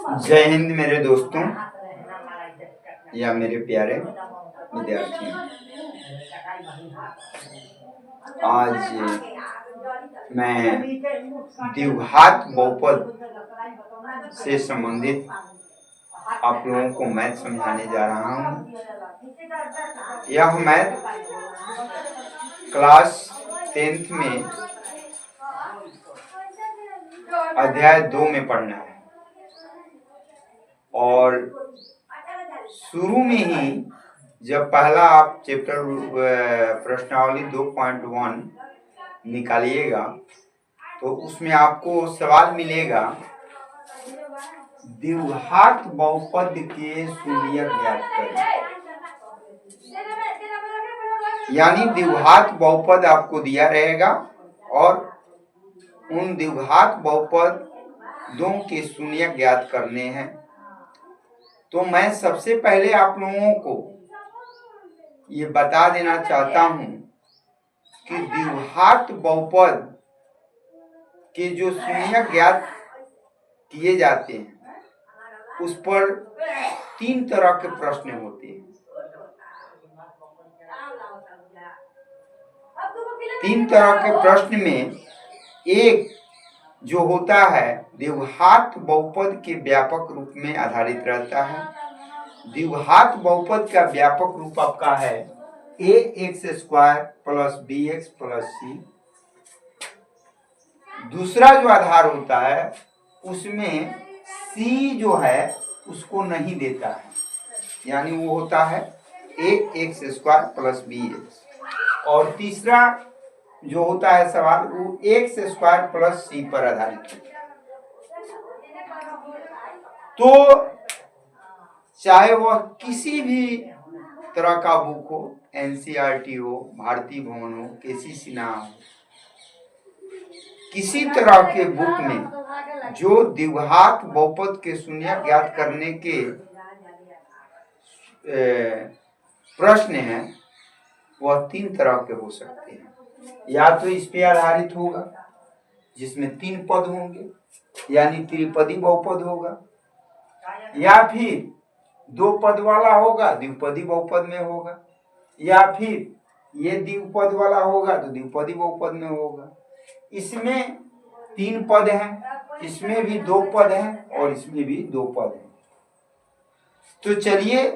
जय हिंद मेरे दोस्तों या मेरे प्यारे विद्यार्थी। आज मैं द्विघात बहुपद से संबंधित आप लोगों को मैथ समझाने जा रहा हूँ। यह मैथ क्लास 10th में अध्याय 2 में पढ़ना है और शुरू में ही जब पहला आप चैप्टर प्रश्नावली 2.1 निकालिएगा तो उसमें आपको सवाल मिलेगा द्विघात बहुपद के शून्यक ज्ञात करें। यानी द्विघात बहुपद आपको दिया रहेगा और उन द्विघात बहुपद दो के शून्यक ज्ञात करने हैं। तो मैं सबसे पहले आप लोगों को ये बता देना चाहता हूं कि द्विघात बहुपद के जो शून्यक ज्ञात किए जाते हैं उस पर 3 तरह के प्रश्न होते हैं। 3 तरह के प्रश्न में एक जो होता है द्विघात बहुपद के व्यापक रूप में आधारित रहता है। द्विघात बहुपद का व्यापक रूप आपका है ax² + bx + c। दूसरा जो आधार होता है उसमें c जो है उसको नहीं देता है, यानी वो होता है ax² + bx। और तीसरा जो होता है सवाल वो x² + c पर आधारित है। तो चाहे वह किसी भी तरह का बुक हो, NCERT हो, भारती भवन हो, केसी सिन्हा हो, किसी तरह के बुक में जो द्विघात बहुपद के शून्यक ज्ञात करने के प्रश्न हैं वह 3 तरह के हो सकते हैं। या तो इस पे आधारित होगा जिसमें 3 पद होंगे यानी त्रिपदी बहुपद होगा, या फिर 2 पद वाला होगा द्विपदी बहुपद में होगा, या फिर ये द्विपद वाला होगा तो द्विपदी बहुपद में होगा। इसमें 3 पद हैं, इसमें भी 2 पद हैं और इसमें भी 2 पद हैं। तो चलिए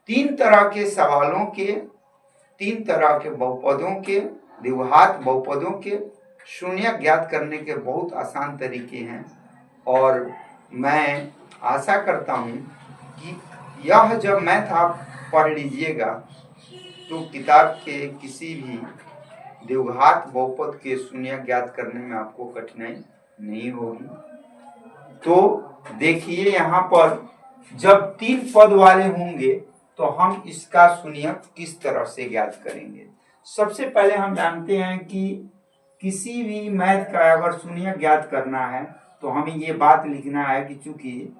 3 तरह के सवालों के 3 तरह के बहुपदों के द्विघात बहुपदों के शून्यक ज्ञात करने के बहुत आसान तरीके हैं और मैं आशा करता हूं कि यह जब मैथ आप पढ़ लीजिएगा तो किताब के किसी भी द्विघात बहुपद के शून्यक ज्ञात करने में आपको कठिनाई नहीं होगी। तो देखिए यहाँ पर जब 3 पद वाले होंगे तो हम इसका शून्यक किस तरह से ज्ञात करेंगे। सबसे पहले हम जानते हैं कि किसी भी मैथ का अगर शून्यक ज्ञात करना है तो हमें ये बात लिखना है कि चूंकि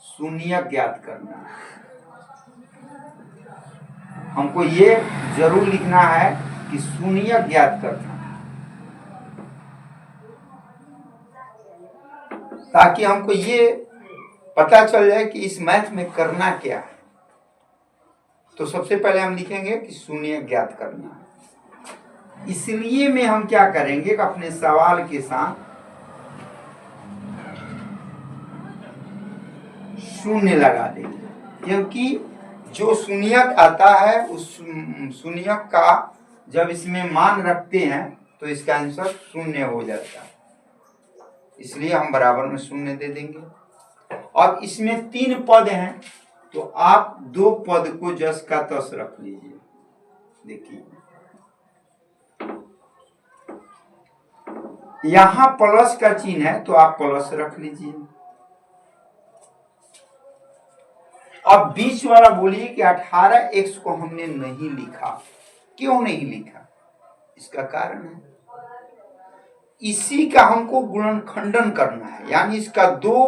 शून्यक ज्ञात करना है, हमको ये जरूर लिखना है कि शून्यक ज्ञात करना है, ताकि हमको ये पता चल जाए कि इस मैथ में करना क्या है। तो सबसे पहले हम लिखेंगे कि शून्यक ज्ञात करना है। इसलिए में हम क्या करेंगे कि अपने सवाल के साथ शून्य लगा देंगे, क्योंकि जो शून्यक आता है उस शून्यक का जब इसमें मान रखते हैं तो इसका आंसर 0 हो जाता है, इसलिए हम बराबर में 0 दे देंगे। और इसमें 3 पद हैं तो आप 2 पद को जस का तस रख लीजिए। देखिए यहां प्लस का चिन्ह है तो आप प्लस रख लीजिए। अब बीच वाला बोलिए कि 18x को हमने नहीं लिखा। क्यों नहीं लिखा? इसका कारण है इसी का हमको गुणनखंडन करना है, यानी इसका 2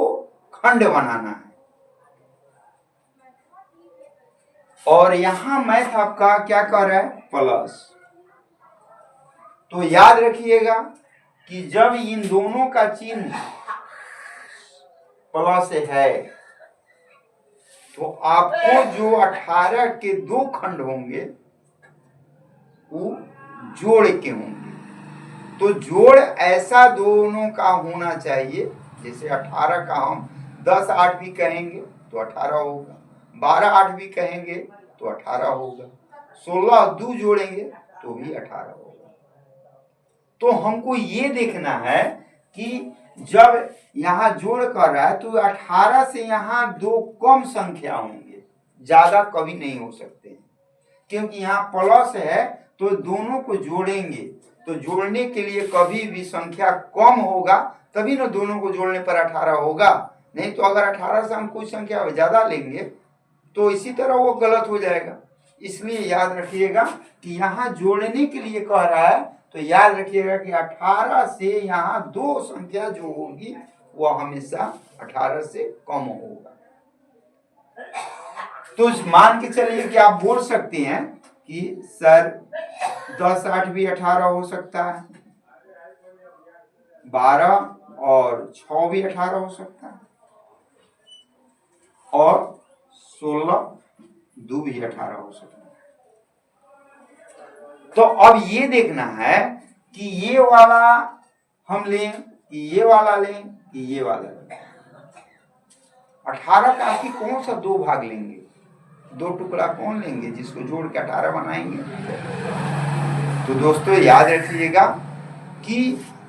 खंड बनाना है। और यहां मैथ आपका क्या कर रहा है? प्लस। तो याद रखिएगा कि जब इन दोनों का चिन्ह प्लस है, तो आपको जो 18 के 2 खंड होंगे वो जोड़ के होंगे। तो जोड़ ऐसा दोनों का होना चाहिए, जैसे 18 का हम 10 8 भी कहेंगे तो 18 होगा, 12 8 भी कहेंगे तो 18 होगा, 16 2 जोड़ेंगे तो भी 18 होगा। तो हमको ये देखना है कि जब यहाँ जोड़ कर रहा है तो 18 से यहाँ 2 कम संख्या होंगे, ज्यादा कभी नहीं हो सकते हैं, क्योंकि यहाँ प्लस है तो दोनों को जोड़ेंगे, तो जोड़ने के लिए कभी भी संख्या कम होगा तभी ना दोनों को जोड़ने पर 18 होगा, नहीं तो अगर 18 से हम कोई संख्या ज्यादा लेंगे तो इसी तरह वो गलत हो जाएगा। इसलिए याद रखिएगा कि यहाँ जोड़ने के लिए कह रहा है, तो याद रखिएगा कि 18 से यहाँ 2 संख्या जो होगी वो हमेशा 18 से कम होगा। तो मान के चलिए कि आप बोल सकते हैं कि सर 10 8 भी 18 हो सकता है, 12 और 6 भी 18 हो सकता है, और 16 2 भी 18 हो सकता है। तो अब ये देखना है कि ये वाला हम लें कि ये वाला लें कि ये वाला लें। 18 का आखिर कौन सा 2 भाग लेंगे, 2 टुकड़ा कौन लेंगे जिसको जोड़ के 18 बनाएंगे। तो दोस्तों याद रखिएगा कि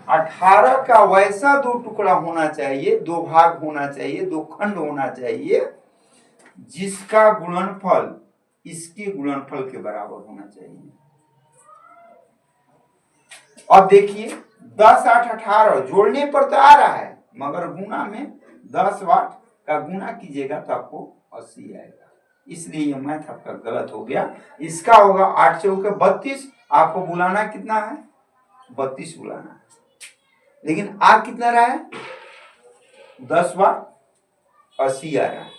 18 का वैसा 2 टुकड़ा होना चाहिए, 2 भाग होना चाहिए, 2 खंड होना चाहिए जिसका गुणनफल इसके गुणनफल के बराबर होना चाहिए। अब देखिए 10 8 18 जोड़ने पर तो आ रहा है, मगर गुना में 10 वाट का गुना कीजिएगा तो आपको 80 आएगा, इसलिए ये मैथ आपका गलत हो गया। इसका होगा 8 चौके 32, आपको बुलाना कितना है 32 बुलाना है, लेकिन आ कितना रहा है 10 वाट 80 आ रहा है।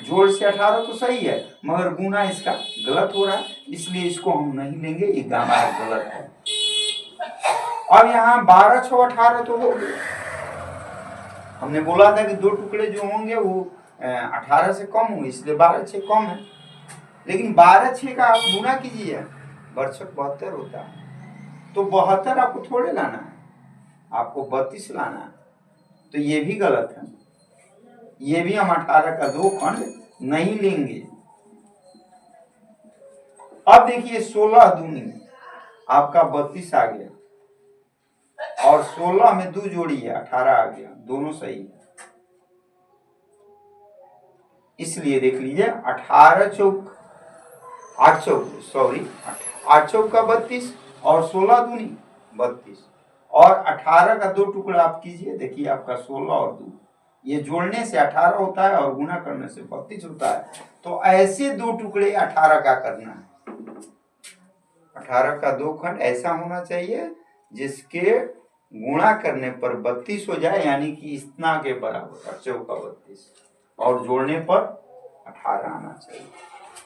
जोड़ से 18 तो सही है, मगर गुना इसका गलत हो रहा है, इसलिए इसको हम नहीं लेंगे, ये गामा गलत है। अब यहाँ 12 6 18 तो हो गए, हमने बोला था कि 2 टुकड़े जो होंगे वो 18 से कम होंगे, इसलिए 12 6 कम है, लेकिन 12 6 का आप गुना कीजिए, 72 होता है, तो 72 आपको थोड़े लाना है, आपको 32 लाना है, तो ये भी गलत है। ये भी हम 18 का 2 खंड नहीं लेंगे। अब देखिए 16 दूनी आपका 32 आ गया, और 16 में 2 जोड़िए 18 आ गया, दोनों सही है। इसलिए देख लीजिए 8 चौक का 32 और 16 दूनी 32, और 18 का 2 टुकड़ा आप कीजिए, देखिए आपका 16 और 2, ये जोड़ने से 18 होता है और गुना करने से 32 होता है। तो ऐसे 2 टुकड़े 18 का करना है, 18 का 2 खंड ऐसा होना चाहिए जिसके गुणा करने पर 32 हो जाए, यानी कि इतना के बराबर 8 चौका 32, और जोड़ने पर 18 आना चाहिए।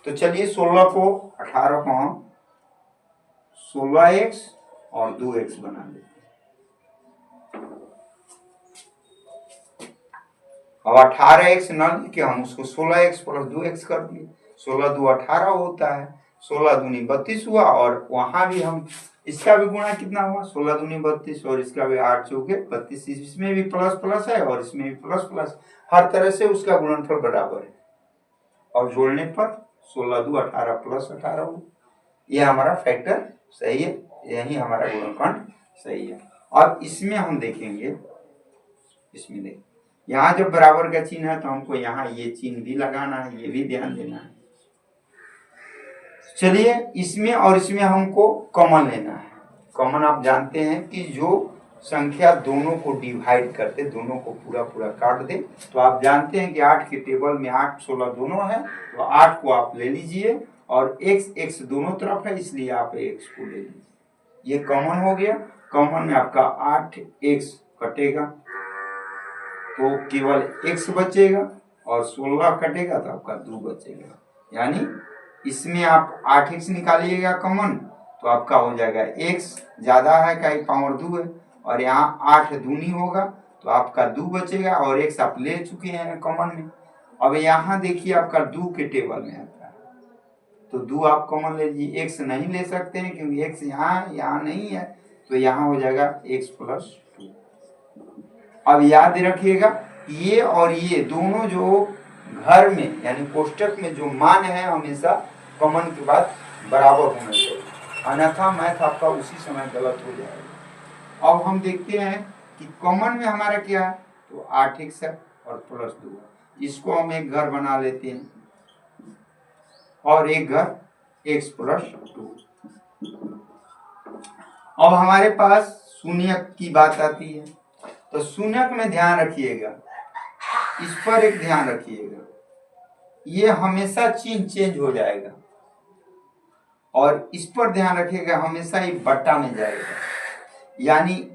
तो चलिए 16 को 18 को हम 16x और 2x बना देते हैं। अब 18x न लिखे हम उसको 16x प्लस 2x कर दिए, 16 2 18 होता है, 16 दूनी 32 हुआ, और वहां भी हम इसका भी गुणा कितना हुआ 16 दूनी 32, और इसका भी 8 चौके 32, इसमें भी प्लस प्लस है और इसमें भी प्लस प्लस, हर तरह से उसका गुणनफल बराबर है, और जोड़ने पर 16 2 18 प्लस 18 हो, यह हमारा फैक्टर सही है, यही हमारा गुणनखंड सही है। अब इसमें हम देखेंगे, इसमें देखें यहाँ जब बराबर का चिन्ह है तो हमको यहाँ ये चिन्ह भी लगाना है, ये भी ध्यान देना है। चलिए इसमें और इसमें हमको कॉमन लेना है। कॉमन आप जानते हैं कि जो संख्या दोनों को डिवाइड करते, दोनों को पूरा पूरा काट दे, तो आप जानते हैं कि 8 के टेबल में 8 16 दोनों है, तो 8 को आप ले लीजिए, और x दोनों तरफ है, इसलिए आप x को ले लीजिए, ये कॉमन हो गया। कॉमन में आपका 8x कटेगा तो केवल x बचेगा, और 16 कटेगा तो आपका 2 बचेगा, यानी इसमें आप 8x निकालिएगा कॉमन तो आपका हो जाएगा x, ज्यादा है का पावर 2 है, और यहाँ 8 दूनी होगा तो आपका 2 बचेगा और x आप ले चुके हैं कॉमन में। अब यहाँ देखिए आपका 2 के टेबल में आता है, तो 2 आप कॉमन ले लीजिए। x नहीं ले सकते हैं क्योंकि x यहाँ नहीं है, तो यहाँ हो जाएगा x + 2। अब याद रखिएगा ये और ये दोनों जो घर में यानी कोष्टक में जो मान है हमेशा कॉमन के बाद बराबर होना चाहिए, अन्यथा मैथ आपका उसी समय गलत हो जाएगा। अब हम देखते हैं कि कॉमन में हमारा क्या है, तो 8x है और +2 है। इसको हम एक घर बना लेते हैं और एक घर x + 2। अब हमारे पास शून्यक की बात आती है, तो शून्यक में ध्यान रखिएगा, इस पर एक ध्यान रखिएगा, ये हमेशा चिन्ह चेंज हो जाएगा और इस पर ध्यान रखिएगा हमेशा ये बट्टा में जाएगा, यानी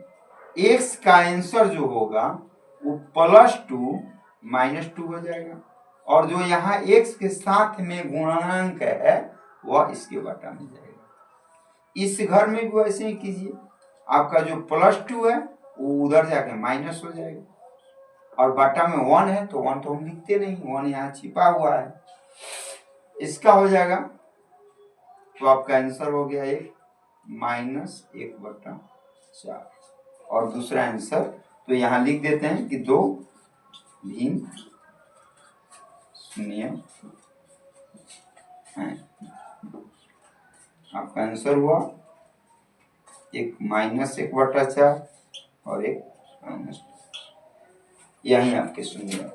x का आंसर जो होगा वो +2 -2 हो जाएगा और जो यहाँ x के साथ में गुणांक है वह इसके बट्टा में जाएगा। इस घर में भी वैसे ही कीजिए, आपका जो +2 है वो उधर जाके माइनस हो जाएगा और बट्टा में 1 है, तो 1 तो हम लिखते नहीं, 1 यहाँ छिपा हुआ है, इसका हो जाएगा। तो आपका आंसर हो गया एक -1/4 और दूसरा आंसर तो यहाँ लिख देते हैं कि 2 भिन्न शून्य है। आपका आंसर हुआ एक -1/4 और एक -2, यही आपके शून्य।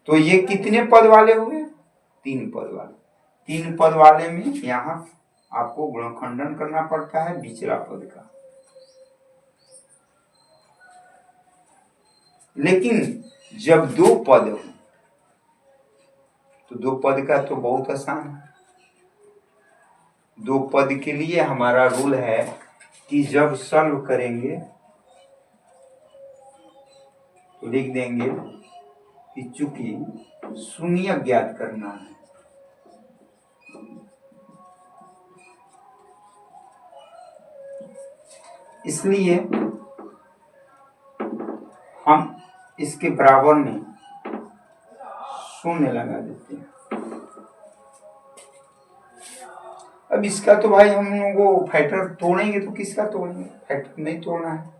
तो ये कितने पद वाले हुए? 3 पद वाले। 3 पद वाले में यहाँ आपको गुणनखंडन करना पड़ता है पिछला पद का, लेकिन जब 2 पद हो तो 2 पद का तो बहुत आसान है। 2 पद के लिए हमारा रूल है कि जब सॉल्व करेंगे तो लिख देंगे कि चूंकि शून्य ज्ञात करना है, इसलिए हम इसके बराबर में 0 लगा देते हैं। अब इसका तो भाई हम लोगों को फैक्टर तोड़ेंगे तो किसका तोड़ेंगे, फैक्टर नहीं तोड़ना है,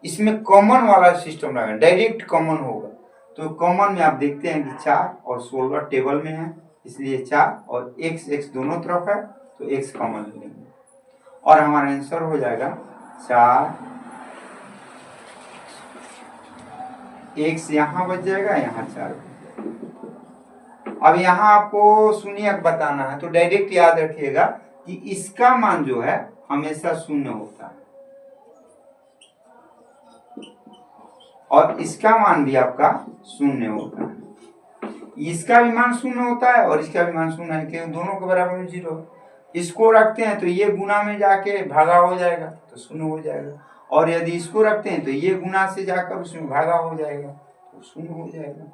इसमें कॉमन वाला सिस्टम लगा, डायरेक्ट कॉमन होगा। तो कॉमन में आप देखते हैं कि 4 और 16 टेबल में है, इसलिए 4 और x दोनों तरफ है, तो x कॉमन ले लेंगे और हमारा आंसर हो जाएगा 4, x यहाँ बच जाएगा, यहाँ 4 बच जाएगा। अब यहाँ आपको शून्यक बताना है, तो डायरेक्ट याद रखिएगा कि इसका मान जो है हमेशा 0 होता है और इसका मान भी आपका 0 होता है। इसका भी मान 0 होता है और इसका भी मान 0 है, क्योंकि दोनों के बराबर 0। इसको रखते हैं तो ये गुना में जाके भागा हो जाएगा तो 0 हो जाएगा, और यदि इसको रखते हैं तो ये गुना से जाकर उसमें भागा हो जाएगा तो 0 हो जाएगा।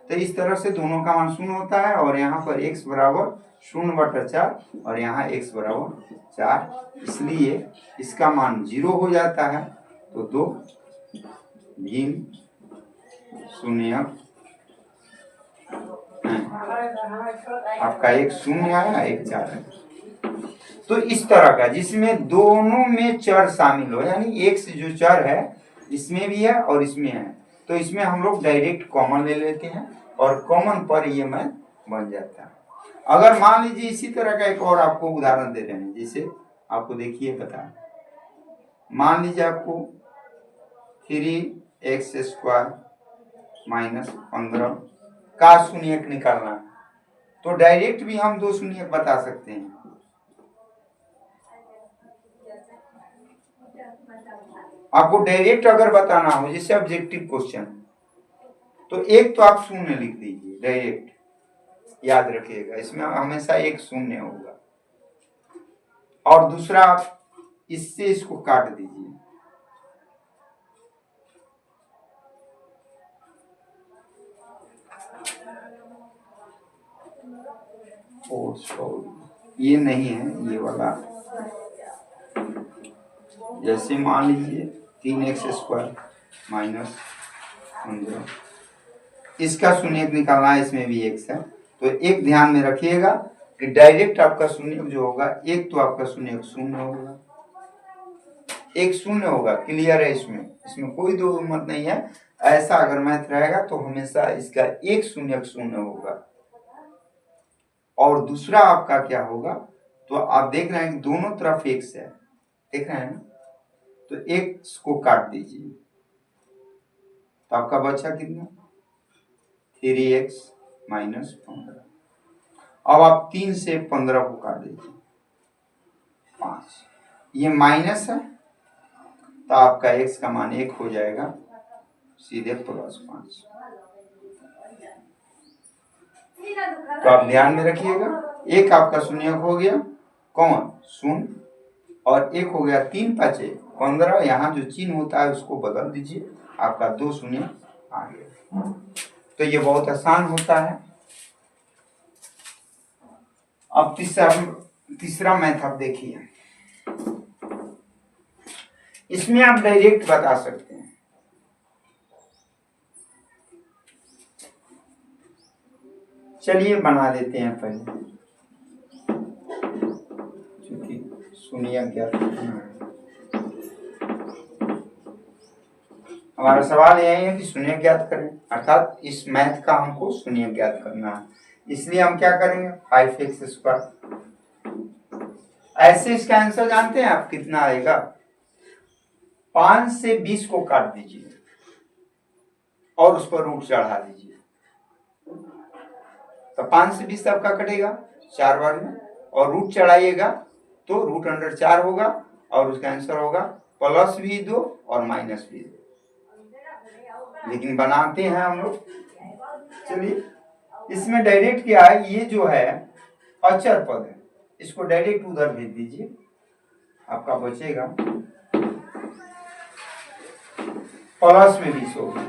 तो इस तरह से दोनों का मान 0 होता है और यहाँ पर x बराबर 0/4 और यहाँ x बराबर 4, इसलिए इसका मान 0 हो जाता है। तो 2 भिन्न शून्यक आपका एक 0 आया, एक 4 है। तो इस तरह का जिसमें दोनों में चर शामिल हो, यानी x जो चर है इसमें भी है और इसमें है, तो इसमें हम लोग डायरेक्ट कॉमन ले लेते हैं और कॉमन पर ये मैथ बन जाता है। अगर मान लीजिए इसी तरह का एक और आपको उदाहरण दे रहे हैं, जैसे आपको देखिए बता, मान लीजिए आपको 3x² - 15 का शून्यक निकालना है, तो डायरेक्ट भी हम 2 शून्यक बता सकते हैं। आपको डायरेक्ट अगर बताना हो जैसे ऑब्जेक्टिव क्वेश्चन, तो एक तो आप 0 लिख दीजिए डायरेक्ट, याद रखिएगा इसमें हमेशा एक 0 होगा, और दूसरा आप इससे इसको काट दीजिए, ये नहीं है, ये वाला जैसे मान लीजिए 3x², -15। इसका शून्यक निकालना है, इसमें भी x है। तो एक ध्यान में रखिएगा कि डायरेक्ट आपका शून्यक जो होगा, एक तो आपका शून्यक शून्य होगा, एक शून्य होगा, क्लियर है। इसमें कोई दो मत नहीं है। ऐसा अगर मैथ रहेगा तो हमेशा इसका एक शून्यक शून्य होगा। और दूसरा आपका क्या होगा, तो आप देख रहे हैं कि दोनों तरफ x है, देख रहे हैं ना, तो x को काट दीजिए तो आपका बचा कितना, 3x - 15। अब आप 3 से 15 को काट दीजिए, 5। ये माइनस है तो आपका x का मान 1 हो जाएगा, सीधे +5। तो आप ध्यान में रखिएगा, एक आपका शून्यक हो गया, कौन, शून्य, और एक हो गया 3 × 5 = 15। यहाँ जो चिन्ह होता है उसको बदल दीजिए, आपका 2 शून्य आ गया। तो ये बहुत आसान होता है। अब तीसरा मैथ आप देखिए, इसमें आप डायरेक्ट बता सकते हैं। चलिए बना देते हैं पहले, क्योंकि शून्यक ज्ञात करना है। हमारा सवाल यही है कि शून्यक ज्ञात करें, अर्थात इस मैथ का हमको शून्यक ज्ञात करना है। इसलिए हम क्या करेंगे, 5x²। ऐसे इसका आंसर जानते हैं आप कितना आएगा, 5 से 20 को काट दीजिए और उस पर रूट चढ़ा दीजिए। तो 5 से 20 आपका कटेगा 4 बार में, और रूट चढ़ाइएगा तो √4 होगा, और उसका आंसर होगा +2 और -2। लेकिन बनाते हैं हम लोग। चलिए, इसमें डायरेक्ट क्या है, ये जो है अचर पद है, इसको डायरेक्ट उधर भेज दीजिए, आपका बचेगा +20 होगा।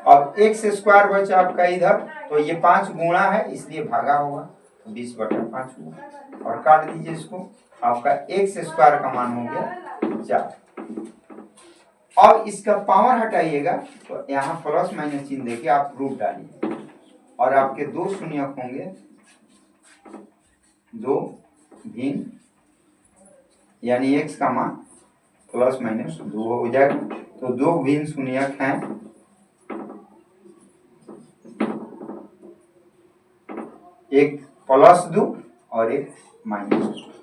अब x² बचा आपका इधर, तो ये 5 गुणा है इसलिए भागा होगा, 20/5 हुआ, और काट दीजिए इसको, आपका x² का मान हो गया 4। अब इसका पावर हटाइएगा तो यहाँ + चिन्ह देखिए, आप रूट डालिए और आपके 2 शून्यक होंगे, 2 भिन्न, यानी x का मान +-2 हो जाएगा। तो 2 भिन्न शून्यक हैं, एक +2 और एक -2।